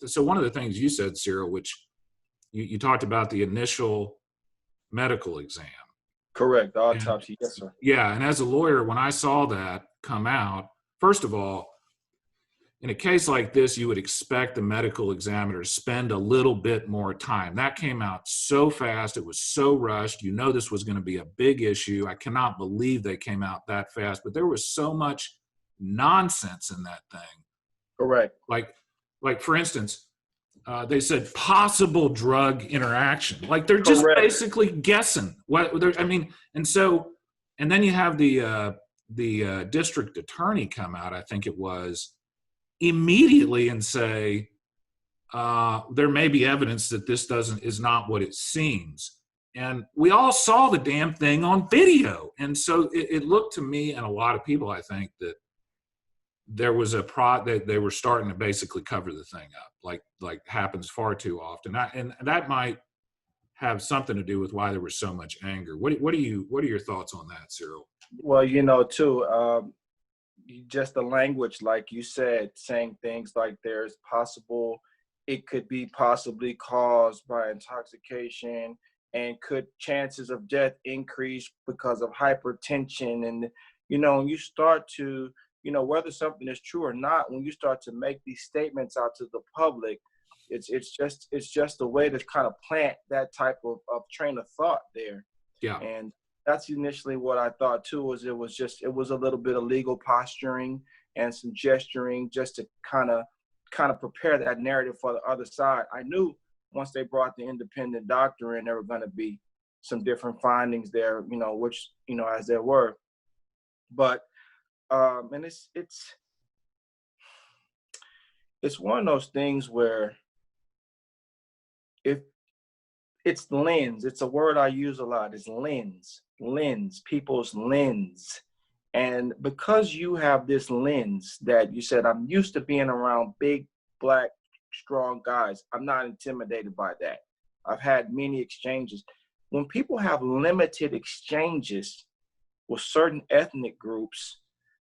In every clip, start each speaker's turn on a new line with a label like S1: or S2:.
S1: so one of the things you said, Cyril, which you talked about the initial medical exam.
S2: Correct. The
S1: And,
S2: autopsy. Yes, sir.
S1: yeah. And as a lawyer, when I saw that come out, first of all, in a case like this, you would expect the medical examiner to spend a little bit more time. That came out so fast. It was so rushed. You know this was going to be a big issue. I cannot believe they came out that fast. But there was so much nonsense in that thing.
S2: Correct.
S1: Like for instance, they said possible drug interaction. Like they're just
S2: Correct.
S1: basically guessing. And then you have the district attorney come out, I think it was, immediately and say there may be evidence that this is not what it seems. And we all saw the damn thing on video. And so it looked to me and a lot of people, I think, that there was that they were starting to basically cover the thing up, like happens far too often. And that might have something to do with why there was so much anger. What are your thoughts on that, Cyril?
S2: Well, too, just the language, like you said, saying things like it could be possibly caused by intoxication, and could chances of death increase because of hypertension. And, when you start to, whether something is true or not, when you start to make these statements out to the public, it's just a way to kind of plant that type of train of thought there.
S1: Yeah.
S2: And that's initially what I thought too, was it was a little bit of legal posturing and some gesturing just to kind of prepare that narrative for the other side. I knew once they brought the independent doctor in, there were going to be some different findings there, which, as there were. But, and it's one of those things where if it's lens, it's a word I use a lot, is lens, people's lens. And because you have this lens that you said, I'm used to being around big, black, strong guys, I'm not intimidated by that. I've had many exchanges. When people have limited exchanges with certain ethnic groups,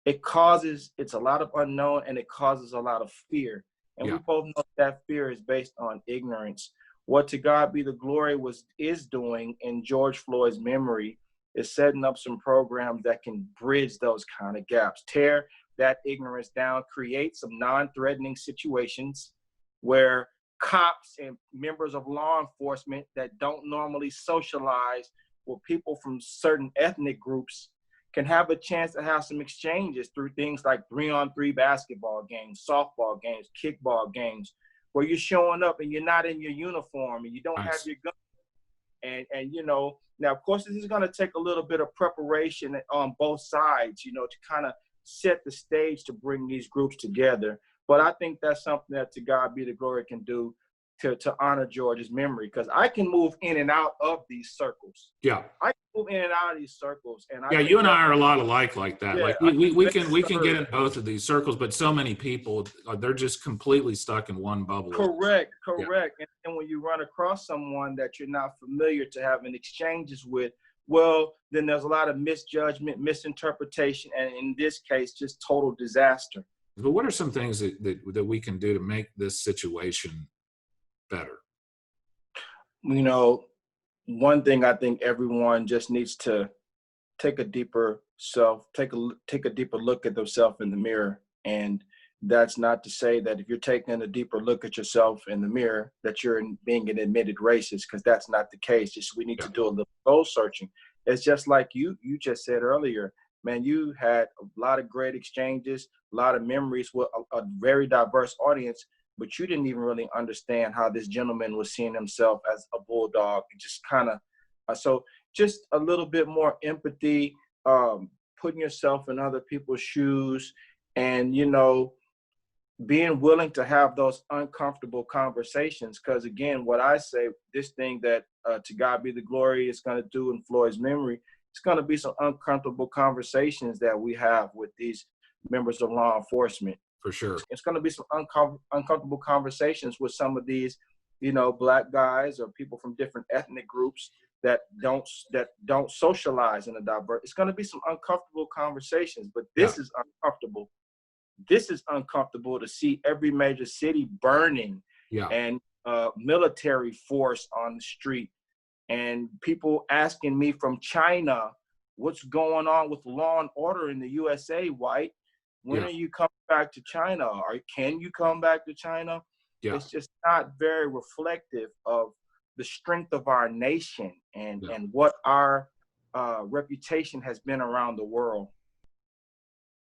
S2: it's a lot of unknown, and it causes a lot of fear. And we both know that fear is based on ignorance. What to God be the glory is doing in George Floyd's memory is setting up some programs that can bridge those kind of gaps, tear that ignorance down, create some non-threatening situations where cops and members of law enforcement that don't normally socialize with people from certain ethnic groups can have a chance to have some exchanges through things like 3-on-3 basketball games, softball games, kickball games, where you're showing up and you're not in your uniform and you don't have your gun. And now, of course, this is going to take a little bit of preparation on both sides, to kind of set the stage to bring these groups together. But I think that's something that to God be the glory can do to honor George's memory, because I can move in and out of these circles.
S1: Yeah.
S2: I can move in and out of these circles. And
S1: you and I are a lot alike like that.
S2: Yeah,
S1: like we can get in both of these circles, but so many people, they're just completely stuck in one bubble.
S2: Correct.
S1: Yeah.
S2: And when you run across someone that you're not familiar to having exchanges with, well, then there's a lot of misjudgment, misinterpretation, and in this case, just total disaster.
S1: But what are some things that we can do to make this situation better?
S2: One thing I think everyone just needs to take a deeper look at themselves in the mirror. And that's not to say that if you're taking a deeper look at yourself in the mirror that you're being an admitted racist, because that's not the case. Just we need to do a little soul searching. It's just like you just said earlier, man, you had a lot of great exchanges, a lot of memories with a very diverse audience, but you didn't even really understand how this gentleman was seeing himself as a bulldog. It just kind of, so just a little bit more empathy, putting yourself in other people's shoes, and, being willing to have those uncomfortable conversations. Because again, what I say, this thing that to God be the glory is going to do in Floyd's memory, it's going to be some uncomfortable conversations that we have with these members of law enforcement.
S1: For sure.
S2: It's going to be some uncomfortable conversations with some of these, black guys or people from different ethnic groups that don't socialize in a diverse. It's going to be some uncomfortable conversations, but this is uncomfortable. This is uncomfortable to see every major city burning,
S1: Yeah.
S2: and military force on the street, and people asking me from China, what's going on with law and order in the USA, White? When
S1: Yeah.
S2: are you coming back to China? Or can you come back to China?
S1: Yeah.
S2: It's just not very reflective of the strength of our nation and
S1: Yeah.
S2: what our reputation has been around the world.